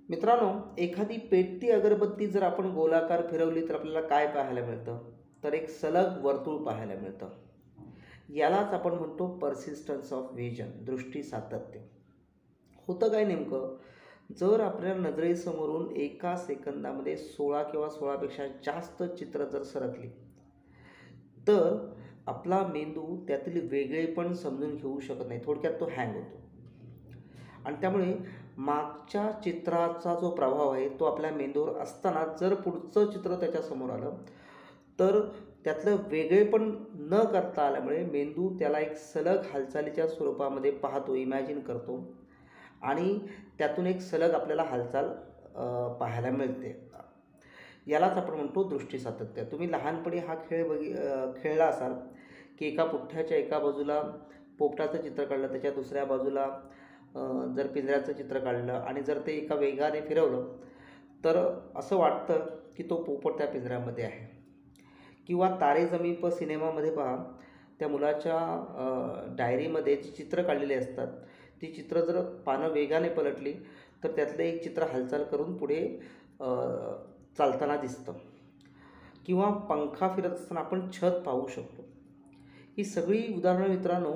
मित्रांनो, एखादी पेटती अगरबत्ती जर आपण गोलाकार फिरवली तर आपल्याला काय पाहायला मिळतं? तर एक सलग वर्तुळ पाहायला मिळतं. यालाच आपण म्हणतो पर्सिस्टन्स ऑफ व्हिजन, दृष्टी सातत्य. होतं काय नेमकं? जर आपल्या नजरेसमोरून एका सेकंदामध्ये 16 किंवा 16पेक्षा जास्त चित्र जर सरकली, तर आपला मेंदू त्यातील वेगळेपण समजून घेऊ शकत नाही. थोडक्यात तो हँग होतो. आणि त्यामुळे मागच्या चित्राचा जो प्रभाव आहे तो आपल्या मेंदूवर असताना जर पुढचं चित्र त्याच्यासमोर आलं, तर त्यातलं वेगळेपण न करता आल्यामुळे मेंदू त्याला एक सलग हालचालीच्या स्वरूपामध्ये पाहतो, इमॅजिन करतो आणि त्यातून एक सलग आपल्याला हालचाल पाहायला मिळते. यालाच आपण म्हणतो दृष्टी सातत्य. तुम्ही लहानपणी हा खेळ खेळला असाल, की एका पुठ्ठ्याच्या एका बाजूला पोपटाचं चित्र काढलं, त्याच्या दुसऱ्या बाजूला जर पिंजऱ्याचं चित्र काढलं आणि जर ते एका वेगाने फिरवलं, तर असं वाटतं की तो पोपट त्या पिंजऱ्यामध्ये आहे. किंवा तारे जमी पर सिनेमामध्ये पहा, त्या मुलाच्या डायरीमध्ये जी चित्र काढलेली असतात, ती चित्र जर पानं वेगाने पलटली, तर त्यातलं एक चित्र हालचाल करून पुढे चालताना दिसतं. किंवा पंखा फिरत असताना आपण छत पाहू शकतो. ही सगळी उदाहरणं मित्रांनो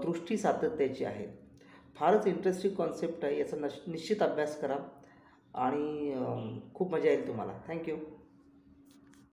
दृष्टी सातत्याची आहेत. फारच इंटरेस्टिंग कॉन्सेप्ट आहे. याचा निश्चित अभ्यास करा आणि खूप मजा येईल तुम्हाला. थँक्यू.